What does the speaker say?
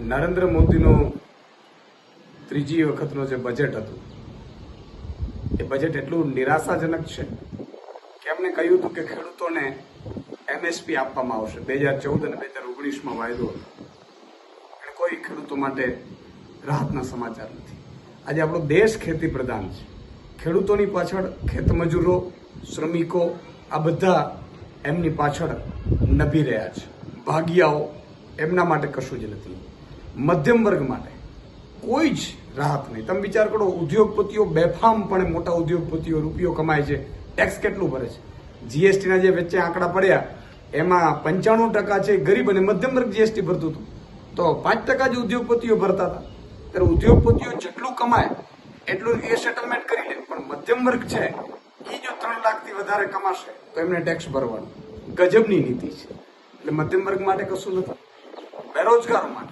નરેન્દ્ર મોદીનું ત્રીજી વખતનું જે બજેટ હતું એ બજેટ એટલું નિરાશાજનક છે કે એમને કહ્યું હતું કે ખેડૂતોને એમએસપી આપવામાં આવશે 2014 અને 2019માં વાયદો હતો. એટલે કોઈ ખેડૂતો માટે રાહતના સમાચાર નથી. આજે આપણો દેશ ખેતી પ્રધાન છે. ખેડૂતોની પાછળ ખેતમજૂરો, શ્રમિકો આ બધા એમની પાછળ નભી રહ્યા છે. ભાગિયાઓ એમના માટે કશું જ નથી. મધ્યમ વર્ગ માટે કોઈ જ રાહત નહીં. તમે વિચાર કરો, ઉદ્યોગપતિઓ બેફામપણે, મોટા ઉદ્યોગપતિઓ રૂપિયો કમાય છે, ટેક્સ કેટલું ભરે છે? જીએસટીના જે વચ્ચે આંકડા પડ્યા એમાં 95% છે ગરીબ અને મધ્યમ વર્ગ જીએસટી ભરતું હતું, તો 5% જ ઉદ્યોગપતિઓ ભરતા હતા. ત્યારે ઉદ્યોગપતિઓ જેટલું કમાય એટલું એ સેટલમેન્ટ કરી લે, પણ મધ્યમ વર્ગ છે એ જો 3 લાખથી વધારે કમાશે તો એમને ટેક્સ ભરવાનો. ગજબની નીતિ છે. એટલે મધ્યમ વર્ગ માટે કશું નથી, બેરોજગારો માટે